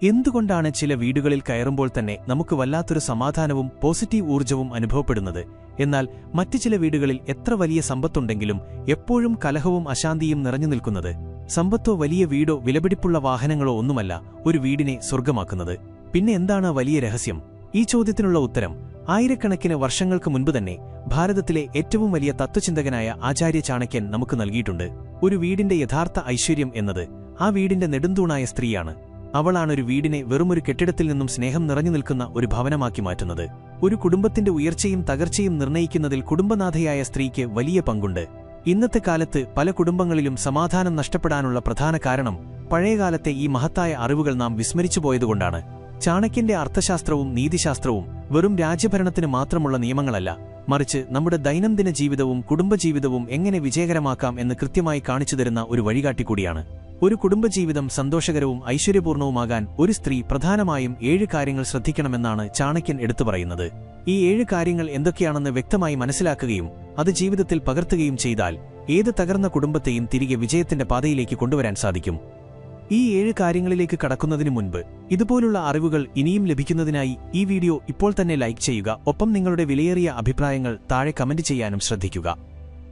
എന്തുകൊണ്ടാണ് ചില വീടുകളിൽ കയറുമ്പോൾ തന്നെ നമുക്ക് വല്ലാത്തൊരു സമാധാനവും പോസിറ്റീവ് ഊർജ്ജവും അനുഭവപ്പെടുന്നത്, എന്നാൽ മറ്റു ചില വീടുകളിൽ എത്ര വലിയ സമ്പത്തുണ്ടെങ്കിലും എപ്പോഴും കലഹവും അശാന്തിയും നിറഞ്ഞു നിൽക്കുന്നത്? സമ്പത്തോ വലിയ വീടോ വിലപിടിപ്പുള്ള വാഹനങ്ങളോ ഒന്നുമല്ല ഒരു വീടിനെ സ്വർഗമാക്കുന്നത്. പിന്നെ എന്താണ് വലിയ രഹസ്യം? ഈ ചോദ്യത്തിനുള്ള ഉത്തരം ആയിരക്കണക്കിന് വർഷങ്ങൾക്ക് മുൻപ് തന്നെ ഭാരതത്തിലെ ഏറ്റവും വലിയ തത്വചിന്തകനായ ആചാര്യ ചാണക്യൻ നമുക്ക് നൽകിയിട്ടുണ്ട്. ഒരു വീടിന്റെ യഥാർത്ഥ ഐശ്വര്യം എന്നത് ആ വീടിന്റെ നെടുന്തൂണായ സ്ത്രീയാണ്. അവളാണൊരു വീടിനെ വെറുമൊരു കെട്ടിടത്തിൽ നിന്നും സ്നേഹം നിറഞ്ഞു നിൽക്കുന്ന ഒരു ഭവനമാക്കി മാറ്റുന്നത്. ഒരു കുടുംബത്തിന്റെ ഉയർച്ചയും തകർച്ചയും നിർണ്ണയിക്കുന്നതിൽ കുടുംബനാഥയായ സ്ത്രീക്ക് വലിയ പങ്കുണ്ട്. ഇന്നത്തെ കാലത്ത് പല കുടുംബങ്ങളിലും സമാധാനം നഷ്ടപ്പെടാനുള്ള പ്രധാന കാരണം പഴയകാലത്തെ ഈ മഹത്തായ അറിവുകൾ നാം വിസ്മരിച്ചുപോയതുകൊണ്ടാണ്. ചാണക്യന്റെ അർത്ഥശാസ്ത്രവും നീതിശാസ്ത്രവും വെറും രാജ്യഭരണത്തിന് മാത്രമുള്ള നിയമങ്ങളല്ല, മറിച്ച് നമ്മുടെ ദൈനംദിന ജീവിതവും കുടുംബജീവിതവും എങ്ങനെ വിജയകരമാക്കാം എന്ന് കൃത്യമായി കാണിച്ചുതരുന്ന ഒരു വഴികാട്ടി കൂടിയാണ്. ഒരു കുടുംബജീവിതം സന്തോഷകരവും ഐശ്വര്യപൂർണവുമാകാൻ ഒരു സ്ത്രീ പ്രധാനമായും 7 കാര്യങ്ങൾ ശ്രദ്ധിക്കണമെന്നാണ് ചാണക്യൻ എടുത്തുപറയുന്നത്. ഈ 7 കാര്യങ്ങൾ എന്തൊക്കെയാണെന്ന് വ്യക്തമായി മനസ്സിലാക്കുകയും അത് ജീവിതത്തിൽ പകർത്തുകയും ചെയ്താൽ ഏത് തകർന്ന കുടുംബത്തെയും തിരികെ വിജയത്തിന്റെ പാതയിലേക്ക് കൊണ്ടുവരാൻ സാധിക്കും. ഈ 7 കാര്യങ്ങളിലേക്ക് കടക്കുന്നതിനു മുൻപ് ഇതുപോലുള്ള അറിവുകൾ ഇനിയും ലഭിക്കുന്നതിനായി ഈ വീഡിയോ ഇപ്പോൾ തന്നെ ലൈക്ക് ചെയ്യുക. ഒപ്പം നിങ്ങളുടെ വിലയേറിയ അഭിപ്രായങ്ങൾ താഴെ കമന്റ് ചെയ്യാനും ശ്രദ്ധിക്കുക.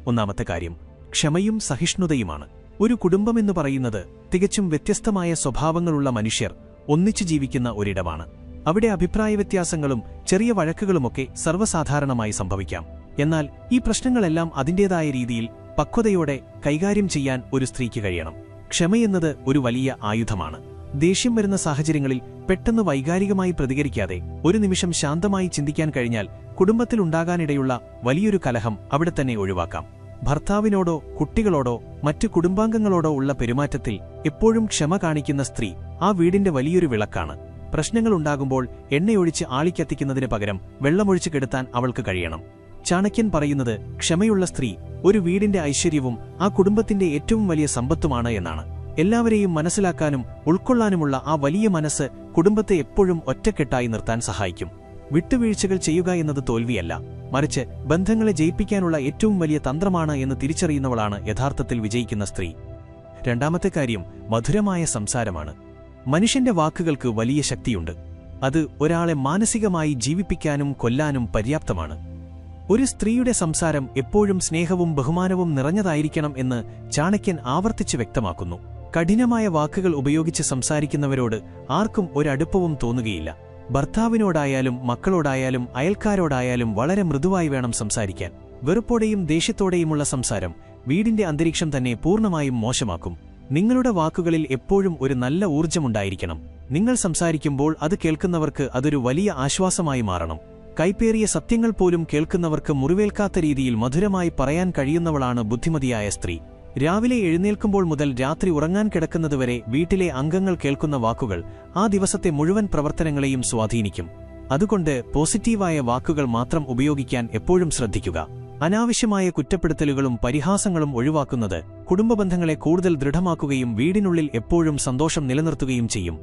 ഒന്നാമത്തെ കാര്യം ക്ഷമയും സഹിഷ്ണുതയുമാണ്. ഒരു കുടുംബമെന്ന് പറയുന്നത് തികച്ചും വ്യത്യസ്തമായ സ്വഭാവങ്ങളുള്ള മനുഷ്യർ ഒന്നിച്ചു ജീവിക്കുന്ന ഒരിടമാണ്. അവിടെ അഭിപ്രായ വ്യത്യാസങ്ങളും ചെറിയ വഴക്കുകളുമൊക്കെ സർവ്വസാധാരണമായി സംഭവിക്കാം. എന്നാൽ ഈ പ്രശ്നങ്ങളെല്ലാം അതിന്റേതായ രീതിയിൽ പക്വതയോടെ കൈകാര്യം ചെയ്യാൻ ഒരു സ്ത്രീക്ക് കഴിയണം. ക്ഷമയെന്നത് ഒരു വലിയ ആയുധമാണ്. ദേഷ്യം വരുന്ന സാഹചര്യങ്ങളിൽ പെട്ടെന്ന് വൈകാരികമായി പ്രതികരിക്കാതെ ഒരു നിമിഷം ശാന്തമായി ചിന്തിക്കാൻ കഴിഞ്ഞാൽ കുടുംബത്തിലുണ്ടാകാനിടയുള്ള വലിയൊരു കലഹം അവിടെ തന്നെ ഒഴിവാക്കാം. ഭർത്താവിനോടോ കുട്ടികളോടോ മറ്റു കുടുംബാംഗങ്ങളോടോ ഉള്ള പെരുമാറ്റത്തിൽ എപ്പോഴും ക്ഷമ കാണിക്കുന്ന സ്ത്രീ ആ വീടിന്റെ വലിയൊരു വിളക്കാണ്. പ്രശ്നങ്ങളുണ്ടാകുമ്പോൾ എണ്ണയൊഴിച്ച് ആളിക്കത്തിക്കുന്നതിന് പകരം വെള്ളമൊഴിച്ച് കെടുത്താൻ അവൾക്ക് കഴിയണം. ചാണക്യൻ പറയുന്നത് ക്ഷമയുള്ള സ്ത്രീ ഒരു വീടിന്റെ ഐശ്വര്യവും ആ കുടുംബത്തിന്റെ ഏറ്റവും വലിയ സമ്പത്തുമാണ് എന്നാണ്. എല്ലാവരെയും മനസ്സിലാക്കാനും ഉൾക്കൊള്ളാനുമുള്ള ആ വലിയ മനസ്സ് കുടുംബത്തെ എപ്പോഴും ഒറ്റക്കെട്ടായി നിർത്താൻ സഹായിക്കും. വിട്ടുവീഴ്ചകൾ ചെയ്യുക എന്നത് തോൽവിയല്ല, മറിച്ച് ബന്ധങ്ങളെ ജയിപ്പിക്കാനുള്ള ഏറ്റവും വലിയ തന്ത്രമാണ് എന്ന് തിരിച്ചറിയുന്നവളാണ് യഥാർത്ഥത്തിൽ വിജയിക്കുന്ന സ്ത്രീ. രണ്ടാമത്തെ കാര്യം മധുരമായ സംസാരമാണ്. മനുഷ്യന്റെ വാക്കുകൾക്ക് വലിയ ശക്തിയുണ്ട്. അത് ഒരാളെ മാനസികമായി ജീവിപ്പിക്കാനും കൊല്ലാനും പര്യാപ്തമാണ്. ഒരു സ്ത്രീയുടെ സംസാരം എപ്പോഴും സ്നേഹവും ബഹുമാനവും നിറഞ്ഞതായിരിക്കണം എന്ന് ചാണക്യൻ ആവർത്തിച്ച് വ്യക്തമാക്കുന്നു. കഠിനമായ വാക്കുകൾ ഉപയോഗിച്ച് സംസാരിക്കുന്നവരോട് ആർക്കും ഒരടുപ്പവും തോന്നുകയില്ല. ഭർത്താവിനോടായാലും മക്കളോടായാലും അയൽക്കാരോടായാലും വളരെ മൃദുവായി വേണം സംസാരിക്കാൻ. വെറുപ്പോടെയും ദേഷ്യത്തോടെയുമുള്ള സംസാരം വീടിന്റെ അന്തരീക്ഷം തന്നെ പൂർണ്ണമായും മോശമാക്കും. നിങ്ങളുടെ വാക്കുകളിൽ എപ്പോഴും ഒരു നല്ല ഊർജ്ജമുണ്ടായിരിക്കണം. നിങ്ങൾ സംസാരിക്കുമ്പോൾ അത് കേൾക്കുന്നവർക്ക് അതൊരു വലിയ ആശ്വാസമായി മാറണം. കൈപ്പേറിയ സത്യങ്ങൾ പോലും കേൾക്കുന്നവർക്ക് മുറിവേൽക്കാത്ത രീതിയിൽ മധുരമായി പറയാൻ കഴിയുന്നവളാണ് ബുദ്ധിമതിയായ സ്ത്രീ. രാവിലെ എഴുന്നേൽക്കുമ്പോൾ മുതൽ രാത്രി ഉറങ്ങാൻ കിടക്കുന്നതുവരെ വീട്ടിലെ അംഗങ്ങൾ കേൾക്കുന്ന വാക്കുകൾ ആ ദിവസത്തെ മുഴുവൻ പ്രവർത്തനങ്ങളെയും സ്വാധീനിക്കും. അതുകൊണ്ട് പോസിറ്റീവായ വാക്കുകൾ മാത്രം ഉപയോഗിക്കാൻ എപ്പോഴും ശ്രദ്ധിക്കുക. അനാവശ്യമായ കുറ്റപ്പെടുത്തലുകളും പരിഹാസങ്ങളും ഒഴിവാക്കുന്നത് കുടുംബബന്ധങ്ങളെ കൂടുതൽ ദൃഢമാക്കുകയും വീടിനുള്ളിൽ എപ്പോഴും സന്തോഷം നിലനിർത്തുകയും ചെയ്യും.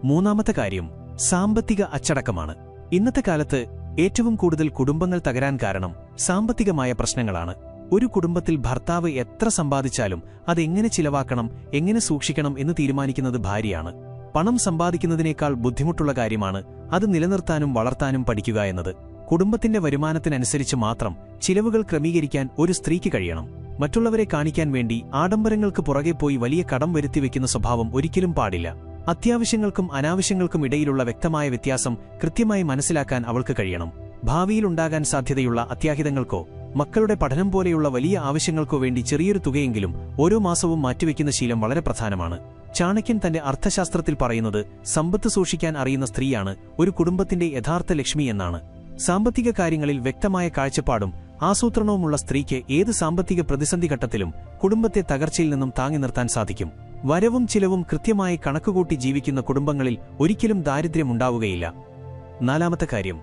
മൂന്നാമത്തെ കാര്യം സാമ്പത്തിക അച്ചടക്കമാണ്. ഇന്നത്തെ കാലത്ത് ഏറ്റവും കൂടുതൽ കുടുംബങ്ങൾ തകരാൻ കാരണം സാമ്പത്തികമായ പ്രശ്നങ്ങളാണ്. ഒരു കുടുംബത്തിൽ ഭർത്താവ് എത്ര സമ്പാദിച്ചാലും അതെങ്ങനെ ചിലവാക്കണം, എങ്ങനെ സൂക്ഷിക്കണം എന്ന് തീരുമാനിക്കുന്നത് ഭാര്യയാണ്. പണം സമ്പാദിക്കുന്നതിനേക്കാൾ ബുദ്ധിമുട്ടുള്ള കാര്യമാണ് അത് നിലനിർത്താനും വളർത്താനും പഠിക്കുക എന്നത്. കുടുംബത്തിന്റെ വരുമാനത്തിനനുസരിച്ച് മാത്രം ചിലവുകൾ ക്രമീകരിക്കാൻ ഒരു സ്ത്രീക്ക് കഴിയണം. മറ്റുള്ളവരെ കാണിക്കാൻ വേണ്ടി ആഡംബരങ്ങൾക്ക് പുറകെ പോയി വലിയ കടം വരുത്തിവെക്കുന്ന സ്വഭാവം ഒരിക്കലും പാടില്ല. അത്യാവശ്യങ്ങൾക്കും അനാവശ്യങ്ങൾക്കും ഇടയിലുള്ള വ്യക്തമായ വ്യത്യാസം കൃത്യമായി മനസ്സിലാക്കാൻ അവൾക്ക് കഴിയണം. ഭാവിയിലുണ്ടാകാൻ സാധ്യതയുള്ള അത്യാഹിതങ്ങൾക്കോ മക്കളുടെ പഠനം പോലെയുള്ള വലിയ ആവശ്യങ്ങൾക്കോ വേണ്ടി ചെറിയൊരു തുകയെങ്കിലും ഓരോ മാസവും മാറ്റിവെക്കുന്ന ശീലം വളരെ പ്രധാനമാണ്. ചാണക്യൻ തന്റെ അർത്ഥശാസ്ത്രത്തിൽ പറയുന്നത് സമ്പത്ത് സൂക്ഷിക്കാൻ അറിയുന്ന സ്ത്രീയാണ് ഒരു കുടുംബത്തിന്റെ യഥാർത്ഥ ലക്ഷ്മി എന്നാണ്. സാമ്പത്തിക കാര്യങ്ങളിൽ വ്യക്തമായ കാഴ്ചപ്പാടും ആസൂത്രണവുമുള്ള സ്ത്രീക്ക് ഏത് സാമ്പത്തിക പ്രതിസന്ധി ഘട്ടത്തിലും കുടുംബത്തെ തകർച്ചയിൽ നിന്നും താങ്ങി നിർത്താൻ സാധിക്കും. വരവും ചിലവും കൃത്യമായി കണക്കുകൂട്ടി ജീവിക്കുന്ന കുടുംബങ്ങളിൽ ഒരിക്കലും ദാരിദ്ര്യമുണ്ടാവുകയില്ല. നാലാമത്തെ കാര്യം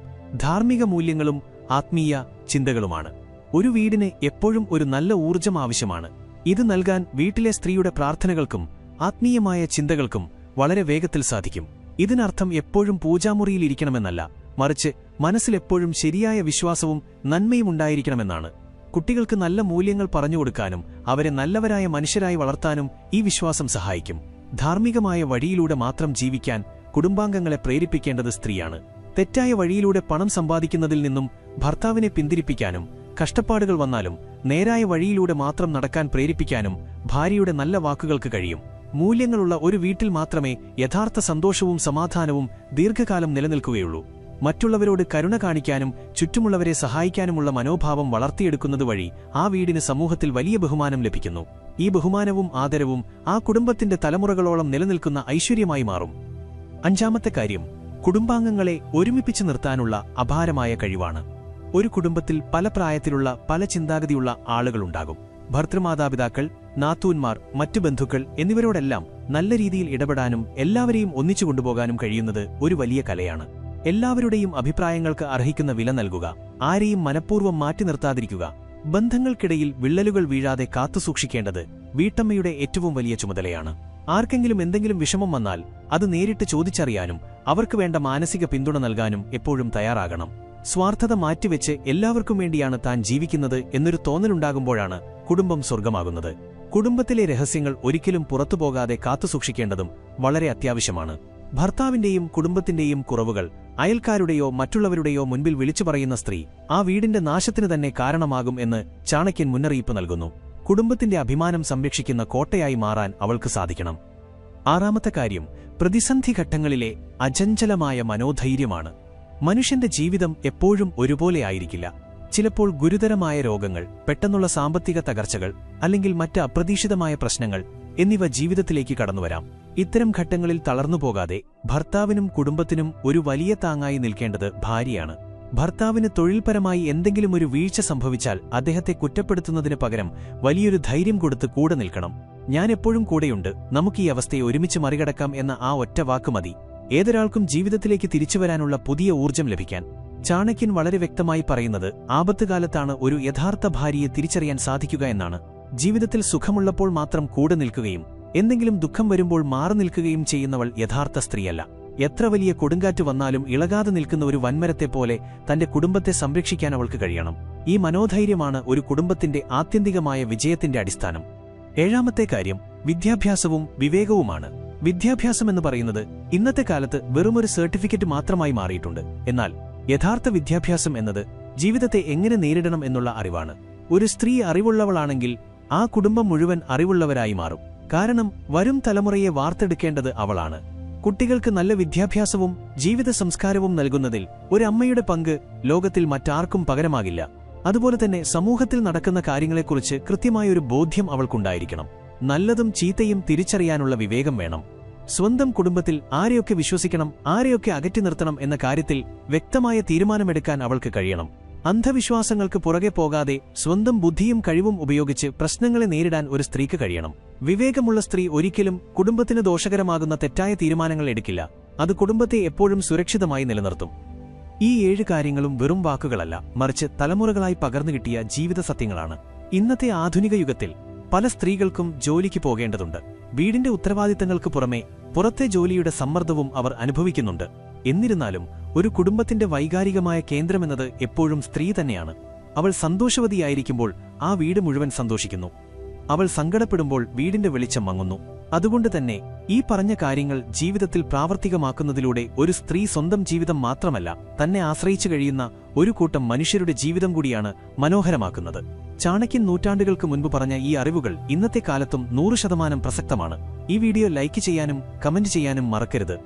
ധാർമ്മിക മൂല്യങ്ങളും ആത്മീയ ചിന്തകളുമാണ്. ഒരു വീടിന് എപ്പോഴും ഒരു നല്ല ഊർജ്ജം ആവശ്യമാണ്. ഇത് നൽകാൻ വീട്ടിലെ സ്ത്രീയുടെ പ്രാർത്ഥനകൾക്കും ആത്മീയമായ ചിന്തകൾക്കും വളരെ വേഗത്തിൽ സാധിക്കും. ഇതിനർത്ഥം എപ്പോഴും പൂജാമുറിയിലിരിക്കണമെന്നല്ല, മറിച്ച് മനസ്സിലെപ്പോഴും ശരിയായ വിശ്വാസവും നന്മയും ഉണ്ടായിരിക്കണമെന്നാണ്. കുട്ടികൾക്ക് നല്ല മൂല്യങ്ങൾ പറഞ്ഞുകൊടുക്കാനും അവരെ നല്ലവരായ മനുഷ്യരായി വളർത്താനും ഈ വിശ്വാസം സഹായിക്കും. ധാർമ്മികമായ വഴിയിലൂടെ മാത്രം ജീവിക്കാൻ കുടുംബാംഗങ്ങളെ പ്രേരിപ്പിക്കേണ്ടത് സ്ത്രീയാണ്. തെറ്റായ വഴിയിലൂടെ പണം സമ്പാദിക്കുന്നതിൽ നിന്നും ഭർത്താവിനെ പിന്തിരിപ്പിക്കാനും, കഷ്ടപ്പാടുകൾ വന്നാലും നേരായ വഴിയിലൂടെ മാത്രം നടക്കാൻ പ്രേരിപ്പിക്കാനും ഭാര്യയുടെ നല്ല വാക്കുകൾക്ക് കഴിയും. മൂല്യങ്ങളുള്ള ഒരു വീട്ടിൽ മാത്രമേ യഥാർത്ഥ സന്തോഷവും സമാധാനവും ദീർഘകാലം നിലനിൽക്കുകയുള്ളൂ. മറ്റുള്ളവരോട് കരുണ കാണിക്കാനും ചുറ്റുമുള്ളവരെ സഹായിക്കാനുമുള്ള മനോഭാവം വളർത്തിയെടുക്കുന്നതുവഴി ആ വീടിന് സമൂഹത്തിൽ വലിയ ബഹുമാനം ലഭിക്കുന്നു. ഈ ബഹുമാനവും ആദരവും ആ കുടുംബത്തിന്റെ തലമുറകളോളം നിലനിൽക്കുന്ന ഐശ്വര്യമായി മാറും. അഞ്ചാമത്തെ കാര്യം, കുടുംബാംഗങ്ങളെ ഒരുമിപ്പിച്ചു നിർത്താനുള്ള അപാരമായ കഴിവാണ്. ഒരു കുടുംബത്തിൽ പല പ്രായത്തിലുള്ള പല ചിന്താഗതിയുള്ള ആളുകളുണ്ടാകും. ഭർതൃമാതാപിതാക്കൾ, നാത്തൂന്മാർ, മറ്റു ബന്ധുക്കൾ എന്നിവരോടെല്ലാം നല്ല രീതിയിൽ ഇടപെടാനും എല്ലാവരെയും ഒന്നിച്ചു കൊണ്ടുപോകാനും കഴിയുന്നത് ഒരു വലിയ കലയാണ്. എല്ലാവരുടെയും അഭിപ്രായങ്ങൾക്ക് അർഹിക്കുന്ന വില നൽകുക, ആരെയും മനഃപൂർവ്വം മാറ്റി നിർത്താതിരിക്കുക, ബന്ധങ്ങൾക്കിടയിൽ വിള്ളലുകൾ വീഴാതെ കാത്തുസൂക്ഷിക്കേണ്ടത് വീട്ടമ്മയുടെ ഏറ്റവും വലിയ ചുമതലയാണ്. ആർക്കെങ്കിലും എന്തെങ്കിലും വിഷമം വന്നാൽ അത് നേരിട്ട് ചോദിച്ചറിയാനും അവർക്ക് വേണ്ട മാനസിക പിന്തുണ നൽകാനും എപ്പോഴും തയ്യാറാകണം. സ്വാർത്ഥത മാറ്റിവെച്ച് എല്ലാവർക്കും വേണ്ടിയാണ് താൻ ജീവിക്കുന്നത് എന്നൊരു തോന്നലുണ്ടാകുമ്പോഴാണ് കുടുംബം സ്വർഗമാകുന്നത്. കുടുംബത്തിലെ രഹസ്യങ്ങൾ ഒരിക്കലും പുറത്തുപോകാതെ കാത്തുസൂക്ഷിക്കേണ്ടതും വളരെ അത്യാവശ്യമാണ്. ഭർത്താവിന്റെയും കുടുംബത്തിന്റെയും കുറവുകൾ അയൽക്കാരുടെയോ മറ്റുള്ളവരുടെയോ മുൻപിൽ വിളിച്ചു പറയുന്ന സ്ത്രീ ആ വീടിന്റെ നാശത്തിന് തന്നെ കാരണമാകും എന്ന് ചാണക്യൻ മുന്നറിയിപ്പ് നൽകുന്നു. കുടുംബത്തിന്റെ അഭിമാനം സംരക്ഷിക്കുന്ന കോട്ടയായി മാറാൻ അവൾക്ക് സാധിക്കണം. ആറാമത്തെ കാര്യം, പ്രതിസന്ധി ഘട്ടങ്ങളിലെ അചഞ്ചലമായ മനോധൈര്യമാണ്. മനുഷ്യന്റെ ജീവിതം എപ്പോഴും ഒരുപോലെയായിരിക്കില്ല. ചിലപ്പോൾ ഗുരുതരമായ രോഗങ്ങൾ, പെട്ടെന്നുള്ള സാമ്പത്തിക തകർച്ചകൾ, അല്ലെങ്കിൽ മറ്റ് അപ്രതീക്ഷിതമായ പ്രശ്നങ്ങൾ എന്നിവ ജീവിതത്തിലേക്ക് കടന്നുവരാം. ഇത്തരം ഘട്ടങ്ങളിൽ തളർന്നുപോകാതെ ഭർത്താവിനും കുടുംബത്തിനും ഒരു വലിയ താങ്ങായി നിൽക്കേണ്ടത് ഭാര്യയാണ്. ഭർത്താവിന് തൊഴിൽപരമായി എന്തെങ്കിലും ഒരു വീഴ്ച സംഭവിച്ചാൽ അദ്ദേഹത്തെ കുറ്റപ്പെടുത്തുന്നതിന് പകരം വലിയൊരു ധൈര്യം കൊടുത്ത് കൂടെ നിൽക്കണം. ഞാൻ എപ്പോഴും കൂടെയുണ്ട്, നമുക്ക് ഈ അവസ്ഥയെ ഒരുമിച്ച് മറികടക്കാം എന്ന ആ ഒറ്റ വാക്ക് മതി ഏതൊരാൾക്കും ജീവിതത്തിലേക്ക് തിരിച്ചുവരാനുള്ള പുതിയ ഊർജ്ജം ലഭിക്കാൻ. ചാണക്യൻ വളരെ വ്യക്തമായി പറയുന്നത് ആപത്തുകാലത്താണ് ഒരു യഥാർത്ഥ ഭാര്യയെ തിരിച്ചറിയാൻ സാധിക്കുക എന്നാണ്. ജീവിതത്തിൽ സുഖമുള്ളപ്പോൾ മാത്രം കൂടെ നിൽക്കുകയും എന്തെങ്കിലും ദുഃഖം വരുമ്പോൾ മാറി നിൽക്കുകയും ചെയ്യുന്നവൾ യഥാർത്ഥ സ്ത്രീയല്ല. എത്ര വലിയ കൊടുങ്കാറ്റ് വന്നാലും ഇളകാതെ നിൽക്കുന്ന ഒരു വൻമരത്തെപ്പോലെ തന്റെ കുടുംബത്തെ സംരക്ഷിക്കാൻ അവൾക്ക് കഴിയണം. ഈ മനോധൈര്യമാണ് ഒരു കുടുംബത്തിന്റെ ആത്യന്തികമായ വിജയത്തിന്റെ അടിസ്ഥാനം. ഏഴാമത്തെ കാര്യം, വിദ്യാഭ്യാസവും വിവേകവുമാണ്. വിദ്യാഭ്യാസമെന്ന് പറയുന്നത് ഇന്നത്തെ കാലത്ത് വെറുമൊരു സർട്ടിഫിക്കറ്റ് മാത്രമായി മാറിയിട്ടുണ്ട്. എന്നാൽ യഥാർത്ഥ വിദ്യാഭ്യാസം എന്നത് ജീവിതത്തെ എങ്ങനെ നേരിടണം എന്നുള്ള അറിവാണ്. ഒരു സ്ത്രീ അറിവുള്ളവളാണെങ്കിൽ ആ കുടുംബം മുഴുവൻ അറിവുള്ളവരായി മാറും. കാരണം വരും തലമുറയെ വാർത്തെടുക്കേണ്ടത് അവളാണ്. കുട്ടികൾക്ക് നല്ല വിദ്യാഭ്യാസവും ജീവിത സംസ്കാരവും നൽകുന്നതിൽ ഒരമ്മയുടെ പങ്ക് ലോകത്തിൽ മറ്റാർക്കും പകരമാകില്ല. അതുപോലെ തന്നെ സമൂഹത്തിൽ നടക്കുന്ന കാര്യങ്ങളെക്കുറിച്ച് കൃത്യമായൊരു ബോധ്യം അവൾക്കുണ്ടായിരിക്കണം. നല്ലതും ചീത്തയും തിരിച്ചറിയാനുള്ള വിവേകം വേണം. സ്വന്തം കുടുംബത്തിൽ ആരെയൊക്കെ വിശ്വസിക്കണം, ആരെയൊക്കെ അകറ്റി നിർത്തണം എന്ന കാര്യത്തിൽ വ്യക്തമായ തീരുമാനമെടുക്കാൻ അവൾക്ക് കഴിയണം. അന്ധവിശ്വാസങ്ങൾക്ക് പുറകെ പോകാതെ സ്വന്തം ബുദ്ധിയും കഴിവും ഉപയോഗിച്ച് പ്രശ്നങ്ങളെ നേരിടാൻ ഒരു സ്ത്രീക്ക് കഴിയണം. വിവേകമുള്ള സ്ത്രീ ഒരിക്കലും കുടുംബത്തിന് ദോഷകരമാകുന്ന തെറ്റായ തീരുമാനങ്ങൾ എടുക്കില്ല. അത് കുടുംബത്തെ എപ്പോഴും സുരക്ഷിതമായി നിലനിർത്തും. ഈ 7 കാര്യങ്ങളും വെറും വാക്കുകളല്ല, മറിച്ച് തലമുറകളായി പകർന്നു കിട്ടിയ ജീവിത സത്യങ്ങളാണ്. ഇന്നത്തെ ആധുനിക യുഗത്തിൽ പല സ്ത്രീകൾക്കും ജോലിക്ക് പോകേണ്ടതുണ്ട്. വീടിന്റെ ഉത്തരവാദിത്തങ്ങൾക്ക് പുറമെ പുറത്തെ ജോലിയുടെ സമ്മർദ്ദവും അവർ അനുഭവിക്കുന്നുണ്ട്. എന്നിരുന്നാലും ഒരു കുടുംബത്തിന്റെ വൈകാരികമായ കേന്ദ്രമെന്നത് എപ്പോഴും സ്ത്രീ തന്നെയാണ്. അവൾ സന്തോഷവതിയായിരിക്കുമ്പോൾ ആ വീട് മുഴുവൻ സന്തോഷിക്കുന്നു. അവൾ സങ്കടപ്പെടുമ്പോൾ വീടിന്റെ വെളിച്ചം മങ്ങുന്നു. അതുകൊണ്ട് തന്നെ ഈ പറഞ്ഞ കാര്യങ്ങൾ ജീവിതത്തിൽ പ്രാവർത്തികമാക്കുന്നതിലൂടെ ഒരു സ്ത്രീ സ്വന്തം ജീവിതം മാത്രമല്ല, തന്നെ ആശ്രയിച്ചു കഴിയുന്ന ഒരു കൂട്ടം മനുഷ്യരുടെ ജീവിതം കൂടിയാണ് മനോഹരമാക്കുന്നത്. ചാണക്യൻ നൂറ്റാണ്ടുകൾക്ക് മുൻപ് പറഞ്ഞ ഈ അറിവുകൾ ഇന്നത്തെ കാലത്തും 100% പ്രസക്തമാണ്. ഈ വീഡിയോ ലൈക്ക് ചെയ്യാനും കമന്റ് ചെയ്യാനും മറക്കരുത്.